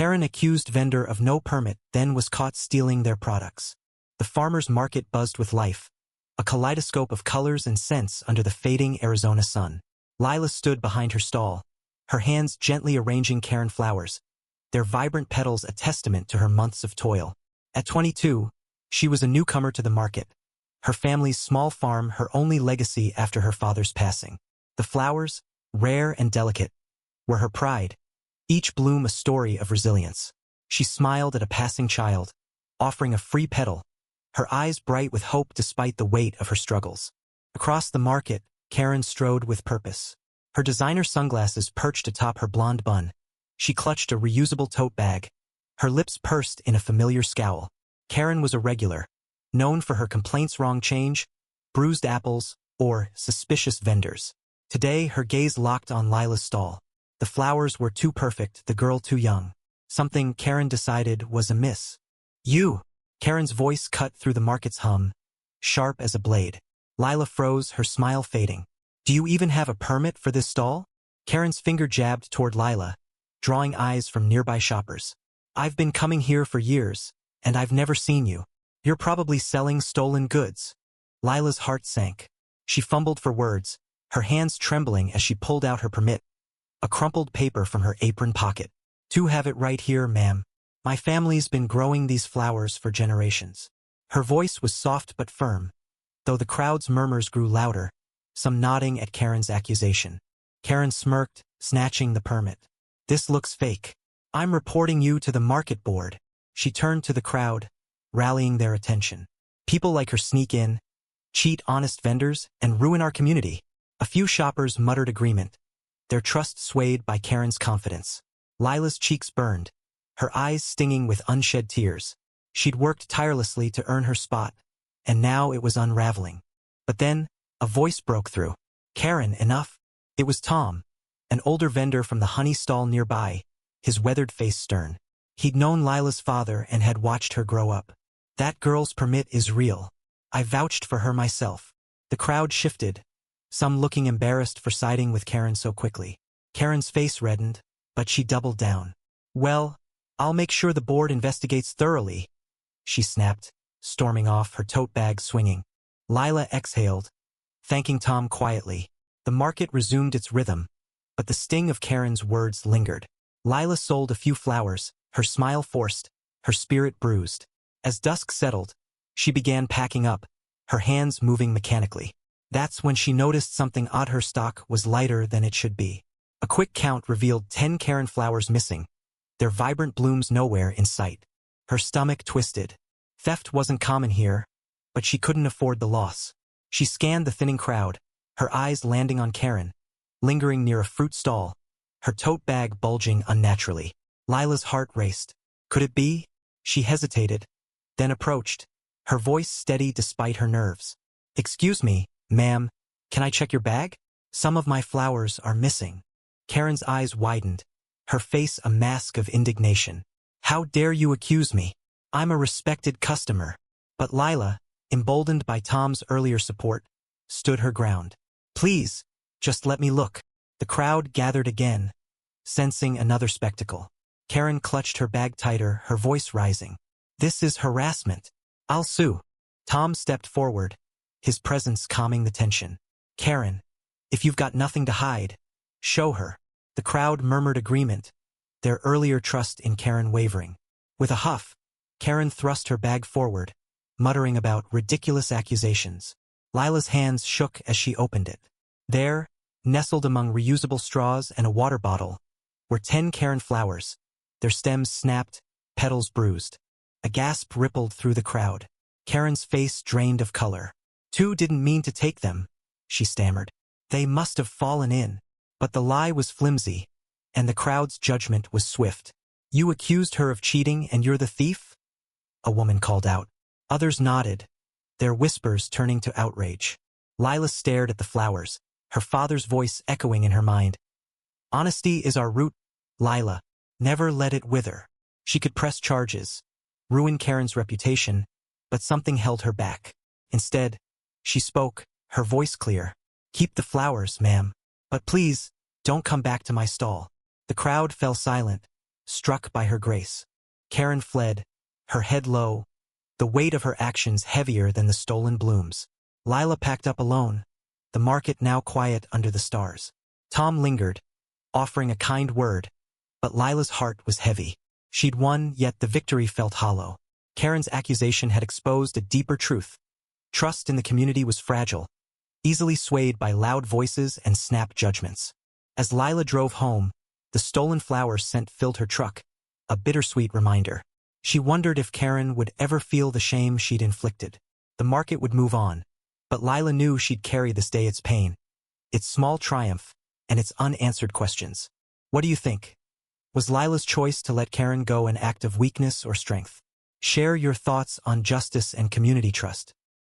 Karen accused vendor of no permit, then was caught stealing their products. The farmer's market buzzed with life, a kaleidoscope of colors and scents under the fading Arizona sun. Lila stood behind her stall, her hands gently arranging Karen flowers, their vibrant petals a testament to her months of toil. At 22, she was a newcomer to the market, her family's small farm her only legacy after her father's passing. The flowers, rare and delicate, were her pride, each bloom a story of resilience. She smiled at a passing child, offering a free petal, her eyes bright with hope despite the weight of her struggles. Across the market, Karen strode with purpose. Her designer sunglasses perched atop her blonde bun. She clutched a reusable tote bag, her lips pursed in a familiar scowl. Karen was a regular, known for her complaints wrong change, bruised apples, or suspicious vendors. Today, her gaze locked on Lila's stall. The flowers were too perfect, the girl too young. Something Karen decided was amiss. You! Karen's voice cut through the market's hum, sharp as a blade. Lila froze, her smile fading. Do you even have a permit for this stall? Karen's finger jabbed toward Lila, drawing eyes from nearby shoppers. I've been coming here for years, and I've never seen you. You're probably selling stolen goods. Lila's heart sank. She fumbled for words, her hands trembling as she pulled out her permit, a crumpled paper from her apron pocket. To have it right here, ma'am. My family's been growing these flowers for generations. Her voice was soft but firm, though the crowd's murmurs grew louder, some nodding at Karen's accusation. Karen smirked, snatching the permit. This looks fake. I'm reporting you to the market board. She turned to the crowd, rallying their attention. People like her sneak in, cheat honest vendors, and ruin our community. A few shoppers muttered agreement, their trust swayed by Karen's confidence. Lila's cheeks burned, her eyes stinging with unshed tears. She'd worked tirelessly to earn her spot, and now it was unraveling. But then, a voice broke through. Karen, enough. It was Tom, an older vendor from the honey stall nearby, his weathered face stern. He'd known Lila's father and had watched her grow up. That girl's permit is real. I vouched for her myself. The crowd shifted, some looking embarrassed for siding with Karen so quickly. Karen's face reddened, but she doubled down. Well, I'll make sure the board investigates thoroughly, she snapped, storming off, her tote bag swinging. Lila exhaled, thanking Tom quietly. The market resumed its rhythm, but the sting of Karen's words lingered. Lila sold a few flowers, her smile forced, her spirit bruised. As dusk settled, she began packing up, her hands moving mechanically. That's when she noticed something odd. Her stock was lighter than it should be. A quick count revealed 10 Karen flowers missing, their vibrant blooms nowhere in sight. Her stomach twisted. Theft wasn't common here, but she couldn't afford the loss. She scanned the thinning crowd, her eyes landing on Karen, lingering near a fruit stall, her tote bag bulging unnaturally. Lila's heart raced. Could it be? She hesitated, then approached, her voice steady despite her nerves. Excuse me, ma'am, can I check your bag? Some of my flowers are missing. Karen's eyes widened, her face a mask of indignation. How dare you accuse me? I'm a respected customer. But Lila, emboldened by Tom's earlier support, stood her ground. Please, just let me look. The crowd gathered again, sensing another spectacle. Karen clutched her bag tighter, her voice rising. This is harassment. I'll sue. Tom stepped forward, his presence calming the tension. Karen, if you've got nothing to hide, show her. The crowd murmured agreement, their earlier trust in Karen wavering. With a huff, Karen thrust her bag forward, muttering about ridiculous accusations. Lila's hands shook as she opened it. There, nestled among reusable straws and a water bottle, were 10 Karen flowers, their stems snapped, petals bruised. A gasp rippled through the crowd. Karen's face drained of color. Two didn't mean to take them, she stammered. They must have fallen in. But the lie was flimsy, and the crowd's judgment was swift. You accused her of cheating and you're the thief? A woman called out. Others nodded, their whispers turning to outrage. Lila stared at the flowers, her father's voice echoing in her mind. Honesty is our root, Lila. Never let it wither. She could press charges, ruin Karen's reputation, but something held her back. Instead, she spoke, her voice clear. Keep the flowers, ma'am. But please, don't come back to my stall. The crowd fell silent, struck by her grace. Karen fled, her head low, the weight of her actions heavier than the stolen blooms. Lila packed up alone, the market now quiet under the stars. Tom lingered, offering a kind word, but Lila's heart was heavy. She'd won, yet the victory felt hollow. Karen's accusation had exposed a deeper truth. Trust in the community was fragile, easily swayed by loud voices and snap judgments. As Lila drove home, the stolen flower scent filled her truck, a bittersweet reminder. She wondered if Karen would ever feel the shame she'd inflicted. The market would move on, but Lila knew she'd carry this day its pain, its small triumph, and its unanswered questions. What do you think? Was Lila's choice to let Karen go an act of weakness or strength? Share your thoughts on justice and community trust.